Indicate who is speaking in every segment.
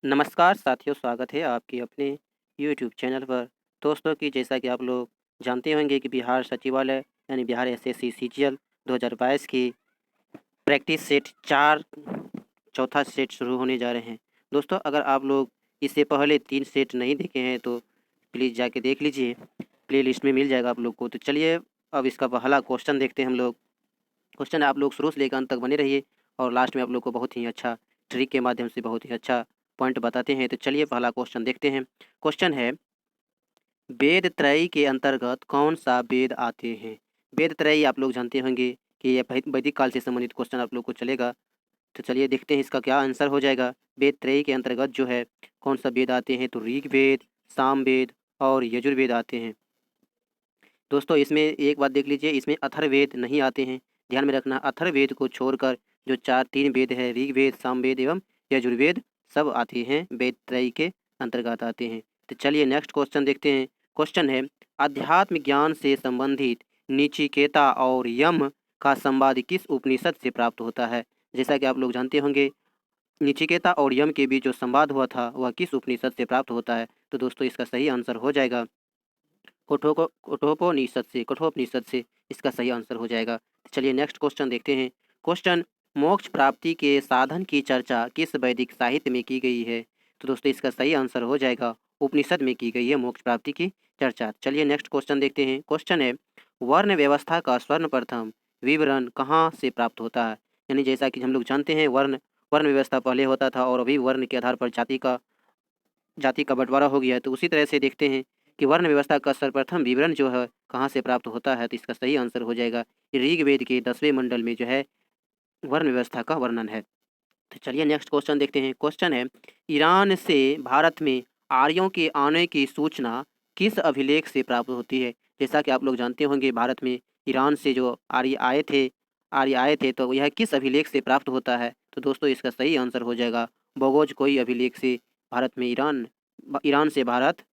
Speaker 1: नमस्कार साथियों, स्वागत है आपके अपने यूट्यूब चैनल पर। दोस्तों कि जैसा कि आप लोग जानते होंगे कि बिहार सचिवालय यानी बिहार एसएससी सीजीएल 2022 की प्रैक्टिस सेट 4 चौथा सेट शुरू होने जा रहे हैं। दोस्तों अगर आप लोग इससे पहले 3 सेट नहीं देखे हैं तो प्लीज़ जाके देख लीजिए, प्लेलिस्ट में मिल जाएगा आप लोग को। तो चलिए अब इसका पहला क्वेश्चन देखते हैं हम लोग। क्वेश्चन आप लोग शुरू से लेकर अंत तक बने रहिए और लास्ट में आप लोग को बहुत ही अच्छा ट्रिक के माध्यम से बहुत ही अच्छा पॉइंट बताते हैं। तो चलिए पहला क्वेश्चन देखते हैं। क्वेश्चन है, वेद त्रयी के अंतर्गत कौन सा वेद आते हैं? वेद त्रयी आप लोग जानते होंगे कि ये वैदिक काल से संबंधित क्वेश्चन आप लोग को चलेगा। तो चलिए देखते हैं इसका क्या आंसर हो जाएगा। वेद त्रयी के अंतर्गत जो है कौन सा वेद आते हैं? तो ऋग्वेद, सामवेद और यजुर्वेद आते हैं। दोस्तों इसमें एक बात देख लीजिए, इसमें अथर्ववेद नहीं आते हैं। ध्यान में रखना, अथर्ववेद को छोड़कर जो 4 वेद है, ऋग्वेद, सामवेद एवं यजुर्वेद, सब आते हैं वेद त्रयी के अंतर्गत आते हैं। तो चलिए नेक्स्ट क्वेश्चन देखते हैं। क्वेश्चन है, अध्यात्म ज्ञान से संबंधित निचिकेता और यम का संवाद किस उपनिषद से प्राप्त होता है? जैसा कि आप लोग जानते होंगे, निचिकेता और यम के बीच जो संवाद हुआ था वह किस उपनिषद से प्राप्त होता है? तो दोस्तों इसका सही आंसर हो जाएगा कठोपनिषद से इसका सही आंसर हो जाएगा। तो चलिए नेक्स्ट क्वेश्चन देखते हैं। क्वेश्चन, मोक्ष प्राप्ति के साधन की चर्चा किस वैदिक साहित्य में की गई है? तो दोस्तों इसका सही आंसर हो जाएगा उपनिषद में की गई है मोक्ष प्राप्ति की चर्चा। चलिए नेक्स्ट क्वेश्चन देखते हैं। क्वेश्चन है, वर्ण व्यवस्था का सर्वप्रथम विवरण कहाँ से प्राप्त होता है? यानी जैसा कि हम लोग जानते हैं वर्ण वर्ण व्यवस्था पहले होता था और अभी वर्ण के आधार पर जाति का बंटवारा हो गया है। तो उसी तरह से देखते हैं कि वर्ण व्यवस्था का सर्वप्रथम विवरण जो है कहाँ से प्राप्त होता है? तो इसका सही आंसर हो जाएगा ऋग्वेद के 10वें मंडल में जो है वर्ण व्यवस्था का वर्णन है। तो चलिए नेक्स्ट क्वेश्चन देखते हैं। क्वेश्चन है, ईरान से भारत में आर्यों के आने की सूचना किस अभिलेख से प्राप्त होती है? जैसा कि आप लोग जानते होंगे भारत में ईरान से जो आर्य आए थे तो यह किस अभिलेख से प्राप्त होता है? तो दोस्तों इसका सही आंसर हो जाएगा बोगोज कोई अभिलेख से भारत में ईरान से भारत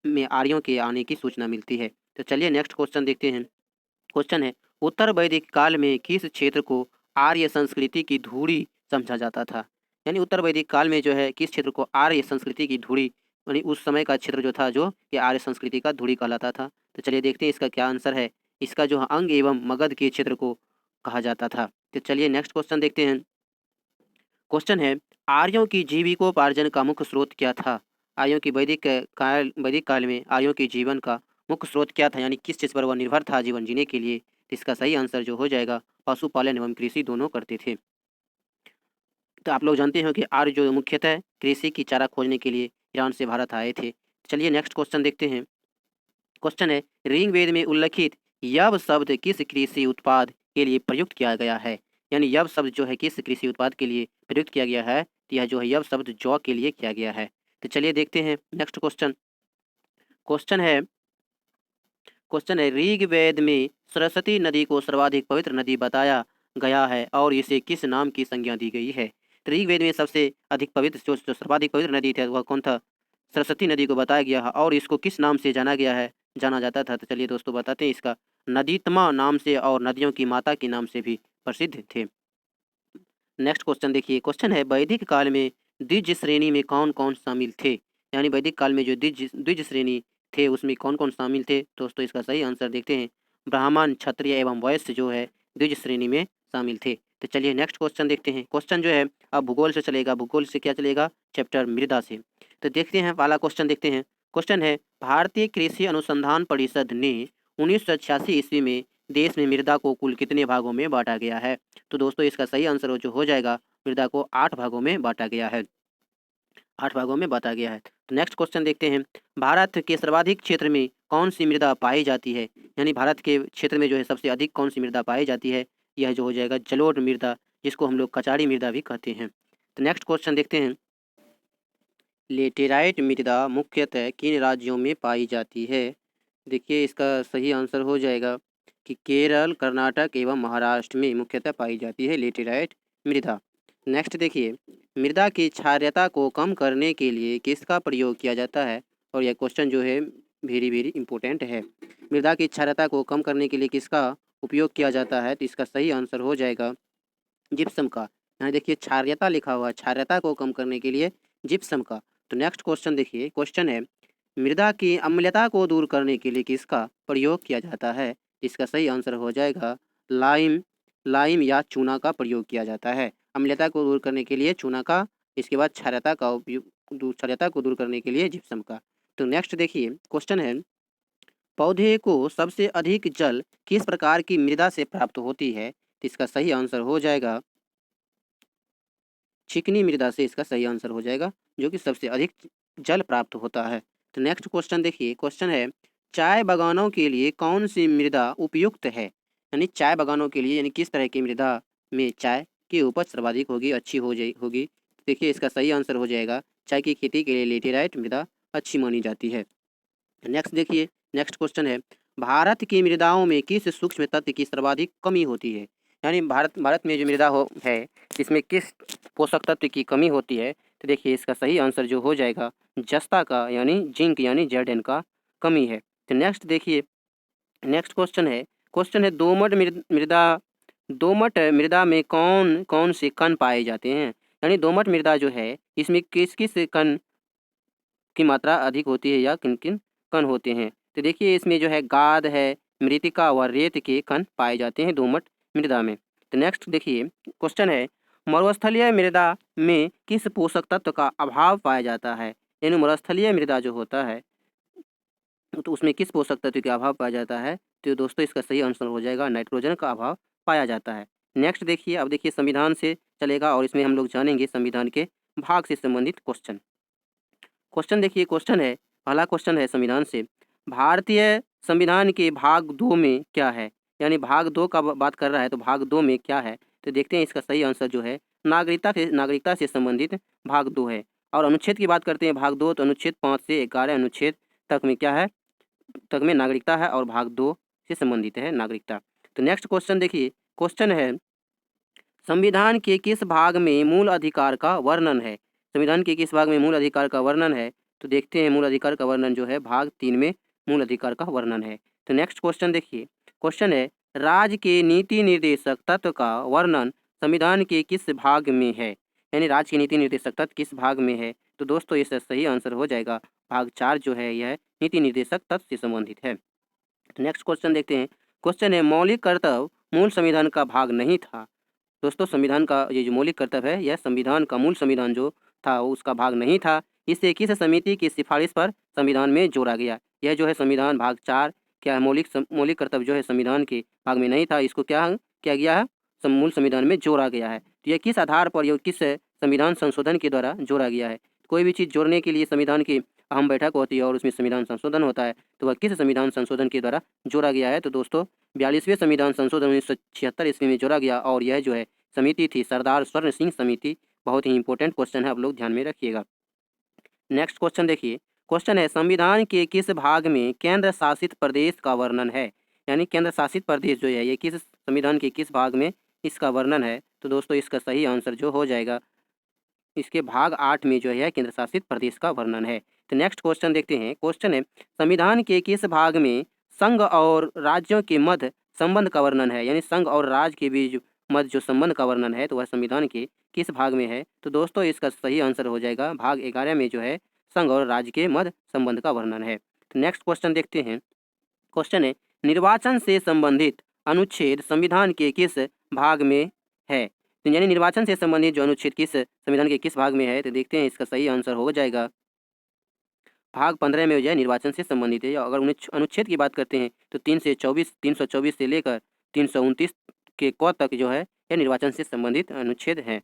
Speaker 1: में आर्यों के आने की सूचना मिलती है। तो चलिए नेक्स्ट क्वेश्चन देखते हैं। क्वेश्चन है, उत्तर वैदिक काल में किस क्षेत्र को आर्य संस्कृति की धूड़ी समझा जाता था? यानी उत्तर वैदिक काल में जो है किस क्षेत्र को आर्य संस्कृति की धूड़ी, यानी उस समय का क्षेत्र जो था जो ये आर्य संस्कृति का धूड़ी कहलाता था। तो चलिए देखते हैं इसका क्या आंसर है। इसका जो अंग एवं मगध के क्षेत्र को कहा जाता था। तो चलिए नेक्स्ट क्वेश्चन देखते हैं। क्वेश्चन है, आर्यों की जीविकोपार्जन का मुख्य स्रोत क्या था? आर्यों की वैदिक काल में आर्यों के जीवन का मुख्य स्रोत क्या था? यानी किस चीज़ पर वह निर्भर था जीवन जीने के लिए? तो इसका सही आंसर जो हो जाएगा पशुपालन एवं कृषि दोनों करते थे। तो आप लोग जानते हो कि आर्य जो मुख्यतः कृषि की चारा खोजने के लिए ईरान से भारत आए थे। चलिए नेक्स्ट क्वेश्चन देखते हैं। क्वेश्चन है, ऋग्वेद में उल्लिखित यव शब्द किस कृषि उत्पाद के लिए प्रयुक्त किया गया है? यानी यव शब्द जो है किस कृषि उत्पाद के लिए प्रयुक्त किया गया है? तो यह जो है यव शब्द जौ के लिए किया गया है। तो चलिए देखते हैं नेक्स्ट क्वेश्चन। क्वेश्चन है क्वेश्चन है, ऋग्वेद में सरस्वती नदी को सर्वाधिक पवित्र नदी बताया गया है और इसे किस नाम की संज्ञा दी गई है? तो ऋग्वेद में सबसे अधिक पवित्र जो सर्वाधिक पवित्र नदी थी वह कौन था? सरस्वती नदी को बताया गया है और इसको किस नाम से जाना जाता था? तो चलिए दोस्तों बताते हैं इसका, नदीतमा नाम से और नदियों की माता के नाम से भी प्रसिद्ध थे। नेक्स्ट क्वेश्चन देखिए। क्वेश्चन है, वैदिक काल में द्विज श्रेणी में कौन कौन शामिल थे? यानी वैदिक काल में जो द्विज द्विज श्रेणी थे उसमें कौन कौन शामिल थे? दोस्तों इसका सही आंसर देखते हैं, ब्राह्मण, क्षत्रिय एवं वैश्य जो है द्विज श्रेणी में शामिल थे। तो चलिए नेक्स्ट क्वेश्चन देखते हैं। क्वेश्चन जो है अब भूगोल से चलेगा। भूगोल से क्या चलेगा? चैप्टर मृदा से। तो देखते हैं पहला क्वेश्चन देखते हैं। क्वेश्चन है, भारतीय कृषि अनुसंधान परिषद ने 1986 ईस्वी में देश में मृदा को कुल कितने भागों में बांटा गया है? तो दोस्तों इसका सही आंसर जो हो जाएगा, मृदा को 8 भागों में बांटा गया है। 8 भागों में बांटा गया है। तो नेक्स्ट क्वेश्चन देखते हैं, भारत के सर्वाधिक क्षेत्र में कौन सी मृदा पाई जाती है? यानी भारत के क्षेत्र में जो है सबसे अधिक कौन सी मृदा पाई जाती है? यह जो हो जाएगा जलोढ़ मृदा, जिसको हम लोग कचाड़ी मृदा भी कहते हैं। तो नेक्स्ट क्वेश्चन देखते हैं, लेटेराइट मृदा मुख्यतः किन राज्यों में पाई जाती है? देखिए इसका सही आंसर हो जाएगा कि केरल, कर्नाटक एवं महाराष्ट्र में मुख्यतः पाई जाती है लेटेराइट मृदा। नेक्स्ट देखिए, मृदा की क्षारीयता को कम करने के लिए किसका प्रयोग किया जाता है? और यह क्वेश्चन जो है वेरी वेरी इंपॉर्टेंट है। मृदा की क्षारीयता को कम करने के लिए किसका उपयोग किया जाता है? तो इसका सही आंसर हो जाएगा जिप्सम का। यहाँ देखिए क्षारीयता लिखा हुआ है, क्षारीयता को कम करने के लिए जिप्सम का। तो नेक्स्ट क्वेश्चन देखिए, क्वेश्चन है मृदा की अम्लता को दूर करने के लिए किसका प्रयोग किया जाता है? इसका सही आंसर हो जाएगा लाइम। लाइम या चूना का प्रयोग किया जाता है अम्लता को दूर करने के लिए चूना का। इसके बाद क्षारता का उपयोग, क्षारता को दूर करने के लिए जिप्सम का। तो नेक्स्ट देखिए, क्वेश्चन है पौधे को सबसे अधिक जल किस प्रकार की मृदा से प्राप्त होती है? तो इसका सही आंसर हो जाएगा चिकनी मृदा से। इसका सही आंसर हो जाएगा, जो कि सबसे अधिक जल प्राप्त होता है। तो नेक्स्ट क्वेश्चन देखिए, क्वेश्चन है चाय बागानों के लिए कौन सी मृदा उपयुक्त है? यानी चाय बागानों के लिए यानी किस तरह की मृदा में चाय की उपज सर्वाधिक होगी, अच्छी होगी। देखिए इसका सही आंसर हो जाएगा चाय की खेती के लिए लेटेराइट मृदा अच्छी मानी जाती है। नेक्स्ट देखिए, नेक्स्ट क्वेश्चन है भारत की मृदाओं में किस सूक्ष्म तत्व की सर्वाधिक कमी होती है? यानी भारत में जो मृदा है इसमें किस पोषक तत्व की कमी होती है? तो देखिए इसका सही आंसर जो हो जाएगा जस्ता का यानी जिंक यानी Zn का कमी है। तो नेक्स्ट देखिए, नेक्स्ट क्वेश्चन है दोमट मृदा में कौन कौन से कण पाए जाते हैं? यानी दोमट मृदा जो है इसमें किस किस कण की मात्रा अधिक होती है या किन किन कण होते हैं? तो देखिए इसमें जो है गाद है, मृतिका व रेत के कण पाए जाते हैं दोमट मृदा में। तो नेक्स्ट देखिए, क्वेश्चन है मरुस्थलीय मृदा में किस पोषक तत्व का अभाव पाया जाता है? यानी मरुस्थलीय मृदा जो होता है तो उसमें किस पोषक तत्व का अभाव पाया जाता है? तो दोस्तों इसका सही आंसर हो जाएगा नाइट्रोजन का अभाव पाया जाता है। नेक्स्ट देखिए, अब देखिए संविधान से चलेगा और इसमें हम लोग जानेंगे संविधान के भाग से संबंधित क्वेश्चन। क्वेश्चन देखिए, क्वेश्चन है पहला क्वेश्चन है संविधान से भारतीय संविधान के भाग 2 में क्या है? यानी भाग 2 का बात कर रहा है तो भाग 2 में क्या है? तो देखते हैं इसका सही आंसर जो है नागरिकता से संबंधित भाग 2 है। और अनुच्छेद की बात करते हैं भाग 2 तो अनुच्छेद 5 से 11 अनुच्छेद तक में क्या है, तक में नागरिकता है और भाग 2 से संबंधित है नागरिकता। तो नेक्स्ट क्वेश्चन देखिए, क्वेश्चन है संविधान के किस भाग में मूल अधिकार का वर्णन है? संविधान के किस भाग में मूल अधिकार का वर्णन है? तो देखते हैं मूल अधिकार का वर्णन जो है भाग 3 में मूल अधिकार का वर्णन है। तो नेक्स्ट क्वेश्चन देखिए, क्वेश्चन है राज्य के नीति निर्देशक तत्व का वर्णन संविधान के किस भाग में है? यानी राज्य के नीति निर्देशक तत्व किस भाग में है? तो दोस्तों इसका सही आंसर हो जाएगा भाग 4 जो है यह नीति निर्देशक तत्व से संबंधित है। तो नेक्स्ट क्वेश्चन देखते हैं, क्वेश्चन है मौलिक कर्तव्य मूल संविधान का भाग नहीं था। दोस्तों संविधान का ये जो मौलिक कर्तव्य है यह संविधान का मूल संविधान जो था वो उसका भाग नहीं था। इसे किस समिति की सिफारिश पर संविधान में जोड़ा गया? यह जो है संविधान भाग 4 क्या है मौलिक कर्तव्य जो है संविधान के भाग में नहीं था, इसको क्या गया है मूल संविधान में जोड़ा गया है। तो यह किस आधार पर किस संविधान संशोधन के द्वारा जोड़ा गया है? कोई भी चीज़ जोड़ने के लिए संविधान की अहम बैठक होती है और उसमें संविधान संशोधन होता है, तो वह किस संविधान संशोधन के द्वारा जोड़ा गया है? तो दोस्तों 42वें संविधान संशोधन 1976 ईस्वी में जोड़ा गया और यह जो है समिति थी सरदार स्वर्ण सिंह समिति। बहुत ही इंपॉर्टेंट क्वेश्चन है, आप लोग ध्यान में रखिएगा। नेक्स्ट क्वेश्चन देखिए, क्वेश्चन है संविधान के किस भाग में केंद्र शासित प्रदेश का वर्णन है? यानी केंद्र शासित प्रदेश जो है ये किस संविधान के किस भाग में इसका वर्णन है? तो दोस्तों इसका सही आंसर जो हो जाएगा इसके भाग 8 में जो है केंद्र शासित प्रदेश का वर्णन है। तो नेक्स्ट क्वेश्चन देखते हैं, क्वेश्चन है संविधान के किस भाग में संघ और राज्यों के मध्य संबंध का वर्णन है? यानी संघ और राज्य के बीच मध्य जो संबंध का वर्णन है तो वह संविधान के किस भाग में है? तो दोस्तों इसका सही आंसर हो जाएगा भाग 11 में जो है संघ और राज्य के मध्य संबंध का वर्णन है। तो नेक्स्ट क्वेश्चन देखते हैं, क्वेश्चन है निर्वाचन से संबंधित अनुच्छेद संविधान के किस भाग में है? तो यानी निर्वाचन से संबंधित जो अनुच्छेद किस संविधान के किस भाग में है? तो देखते हैं इसका सही आंसर हो जाएगा भाग 15 में जो है निर्वाचन से संबंधित है। अगर अनुच्छेद की बात करते हैं तो 324 से लेकर 329 के क तक जो है यह निर्वाचन से संबंधित अनुच्छेद है,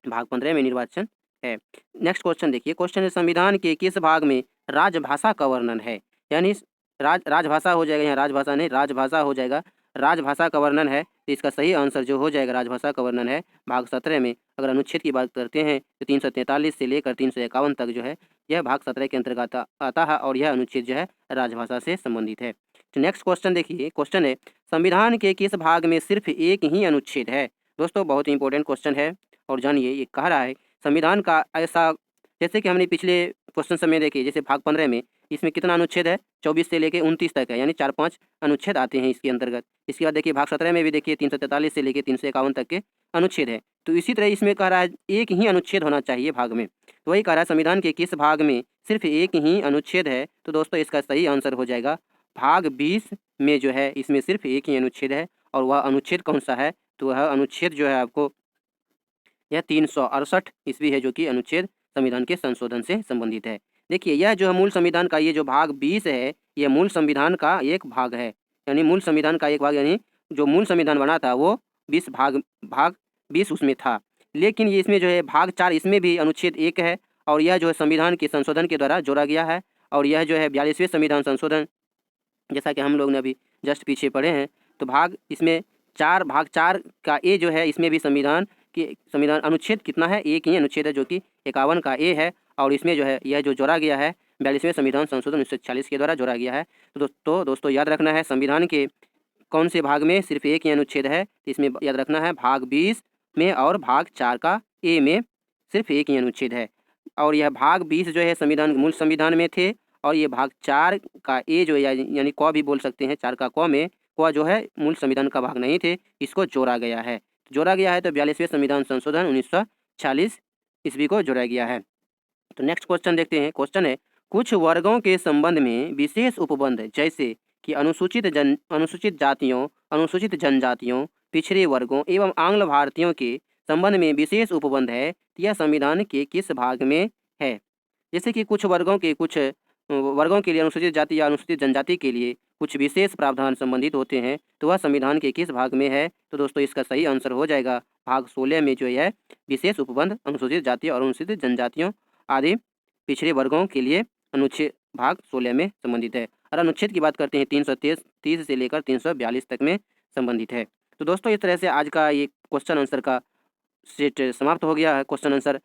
Speaker 1: भाग 15 में निर्वाचन है। नेक्स्ट क्वेश्चन देखिए, क्वेश्चन है संविधान के किस भाग में राजभाषा का वर्णन है? यानी राजभाषा हो जाएगा, यहाँ राजभाषा नहीं राजभाषा हो जाएगा, राजभाषा का वर्णन है। तो इसका सही आंसर जो हो जाएगा राजभाषा का वर्णन है भाग 17 में। अगर अनुच्छेद की बात करते हैं तो 343 से लेकर 351 तक जो है यह भाग 17 के अंतर्गत आता है और यह अनुच्छेद जो है राजभाषा से संबंधित है। तो नेक्स्ट क्वेश्चन देखिए, क्वेश्चन है संविधान के किस भाग में सिर्फ एक ही अनुच्छेद है? दोस्तों बहुत ही इंपॉर्टेंट क्वेश्चन है और जानिए ये कह रहा है संविधान का ऐसा, जैसे कि हमने पिछले क्वेश्चन समय देखे जैसे भाग 15 में इसमें कितना अनुच्छेद है 24 से लेकर 29 तक है, यानी 4-5 अनुच्छेद आते हैं इसके अंतर्गत। इसके बाद देखिए भाग 17 में भी देखिए 343 से लेकर 351 तक के अनुच्छेद है। तो इसी तरह इसमें कह रहा है एक ही अनुच्छेद होना चाहिए भाग में, तो वही कह रहा है संविधान के किस भाग में सिर्फ एक ही अनुच्छेद है। तो दोस्तों इसका सही आंसर हो जाएगा भाग 20 में जो है इसमें सिर्फ एक ही अनुच्छेद है। और वह अनुच्छेद कौन सा है, तो वह अनुच्छेद जो है आपको यह 368 ईस्वी है, जो कि अनुच्छेद संविधान के संशोधन से संबंधित है। देखिए यह जो है मूल संविधान का ये जो भाग 20 है, यह मूल संविधान का एक भाग है, यानी मूल संविधान का एक भाग, यानी जो मूल संविधान बना था वो 20 भाग 20 उसमें था। लेकिन ये इसमें जो है भाग 4 इसमें भी अनुच्छेद 1 है, और यह जो है संविधान के संशोधन के द्वारा जोड़ा गया है। और यह जो है 42वें संविधान संशोधन, जैसा कि हम लोग ने अभी जस्ट पीछे पढ़े हैं, तो भाग 4 का ए जो है इसमें भी संविधान अनुच्छेद कितना है, एक ही अनुच्छेद है जो कि 51 का ए है। और इसमें जो है यह जो जोड़ा गया है 42वें संविधान संशोधन 1940 के द्वारा जोड़ा गया है। तो दोस्तों याद रखना है संविधान के कौन से भाग में सिर्फ एक ही अनुच्छेद है, तो इसमें याद रखना है भाग 20 में और भाग 4 का ए में सिर्फ एक ही अनुच्छेद है। और यह भाग 20 जो है संविधान मूल संविधान में थे, और ये भाग 4 का ए जो यानी क भी बोल सकते हैं, 4 का क में क जो है मूल संविधान का भाग नहीं थे, इसको जोड़ा गया है। तो 42वें संविधान संशोधन 1940 ईस्वी को जोड़ा गया है। तो नेक्स्ट क्वेश्चन देखते हैं। क्वेश्चन है कुछ वर्गों के संबंध में विशेष उपबंध जैसे कि अनुसूचित जातियों, अनुसूचित जनजातियों, पिछड़े वर्गों एवं आंग्ल भारतीयों के संबंध में विशेष उपबंध है, यह संविधान के किस भाग में है। जैसे कि कुछ वर्गों के लिए अनुसूचित जाति या अनुसूचित जनजाति के लिए कुछ विशेष प्रावधान संबंधित होते हैं, तो वह संविधान के किस भाग में है। तो दोस्तों इसका सही आंसर हो जाएगा भाग 16 में जो है विशेष उपबंध अनुसूचित जाति और अनुसूचित जनजातियों आदि पिछड़े वर्गों के लिए अनुच्छेद भाग 16 में संबंधित है। और अनुच्छेद की बात करते हैं 330 से लेकर 342 तक में संबंधित है। तो दोस्तों इस तरह से आज का ये क्वेश्चन आंसर का सेट समाप्त हो गया है, क्वेश्चन आंसर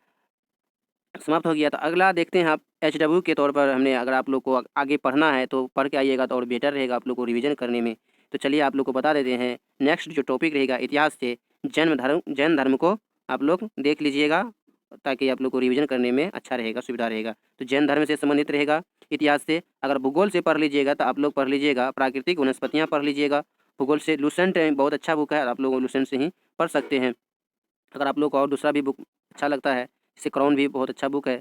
Speaker 1: समाप्त हो गया। तो अगला देखते हैं आप HW के तौर पर हमने, अगर आप लोग को आगे पढ़ना है तो पढ़ के आइएगा तो और बेटर रहेगा आप लोग को रिवीजन करने में। तो चलिए आप लोग को बता देते हैं नेक्स्ट जो टॉपिक रहेगा इतिहास से जैन धर्म को आप लोग देख लीजिएगा, ताकि आप लोग को रिवीजन करने में अच्छा रहेगा, सुविधा रहेगा। तो जैन धर्म से संबंधित रहेगा इतिहास से। अगर भूगोल से पढ़ लीजिएगा तो आप लोग पढ़ लीजिएगा प्राकृतिक वनस्पतियाँ पढ़ लीजिएगा भूगोल से। लुसेंट बहुत अच्छा बुक है, आप लोग लुसेंट से ही पढ़ सकते हैं। अगर आप लोग को और दूसरा भी बुक अच्छा लगता है, जैसे क्राउन भी बहुत अच्छा बुक है,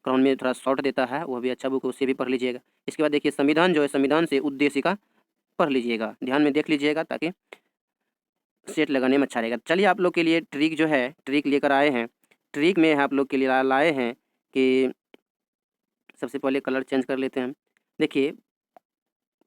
Speaker 1: क्राउन में थोड़ा शॉर्ट देता है, वह भी अच्छा बुक है, उससे भी पढ़ लीजिएगा। इसके बाद देखिए संविधान जो है, संविधान से उद्देशिका पढ़ लीजिएगा, ध्यान में देख लीजिएगा ताकि सेट लगाने में अच्छा रहेगा। चलिए आप लोग के लिए ट्रिक जो है ट्रिक लेकर आए हैं। ट्रिक में आप लोग के लिए लाए हैं कि सबसे पहले कलर चेंज कर लेते हैं। देखिए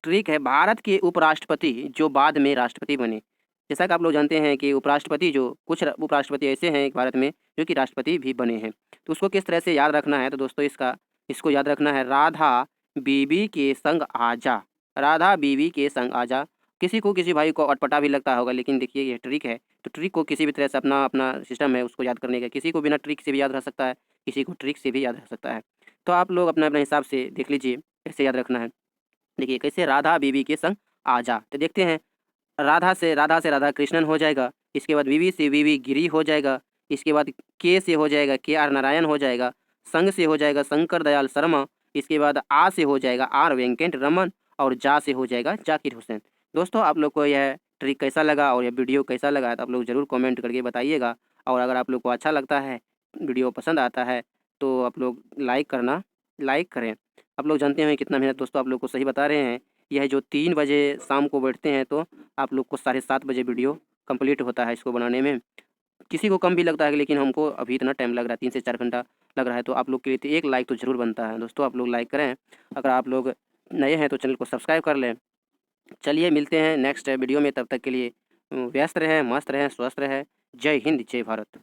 Speaker 1: ट्रिक है भारत के उपराष्ट्रपति जो बाद में राष्ट्रपति बने। जैसा कि आप लोग जानते हैं कि उपराष्ट्रपति जो कुछ उपराष्ट्रपति ऐसे हैं भारत में जो कि राष्ट्रपति भी बने हैं, तो उसको किस तरह से याद रखना है। तो दोस्तों इसको याद रखना है राधा बीबी के संग आजा, राधा बीबी के संग आजा। किसी भाई को अटपटा भी लगता होगा, लेकिन देखिए ये ट्रिक है, तो ट्रिक को किसी भी तरह से अपना अपना सिस्टम है उसको याद करने का। किसी को बिना ट्रिक से भी याद रह सकता है, किसी को ट्रिक से भी याद रह सकता है। तो आप लोग अपने अपने हिसाब से देख लीजिए कैसे याद रखना है। देखिए कैसे राधा बीबी के संग आजा, तो देखते हैं राधा से राधा कृष्णन हो जाएगा। इसके बाद वीवी से वीवी गिरी हो जाएगा। इसके बाद के से हो जाएगा KR नारायण हो जाएगा। संग से हो जाएगा शंकर दयाल शर्मा। इसके बाद आ से हो जाएगा R वेंकट रमन। और जा से हो जाएगा जाकिर हुसैन। दोस्तों आप लोग को यह ट्रिक कैसा लगा और यह वीडियो कैसा लगा तो आप लोग ज़रूर कमेंट करके बताइएगा। और अगर आप लोग को अच्छा लगता है, वीडियो पसंद आता है, तो आप लोग लाइक करें। आप लोग जानते हैं कितना मेहनत दोस्तों आप लोग को सही बता रहे हैं। यह जो 3 बजे शाम को बैठते हैं तो आप लोग को 7:30 बजे वीडियो कंप्लीट होता है इसको बनाने में। किसी को कम भी लगता है, लेकिन हमको अभी इतना टाइम लग रहा है, 3 से 4 घंटा लग रहा है। तो आप लोग के लिए तो एक लाइक तो ज़रूर बनता है दोस्तों, आप लोग लाइक करें। अगर आप लोग नए हैं तो चैनल को सब्सक्राइब कर लें। चलिए मिलते हैं नेक्स्ट वीडियो में, तब तक के लिए व्यस्त रहें, मस्त रहें, स्वस्थ रहें। जय हिंद, जय भारत।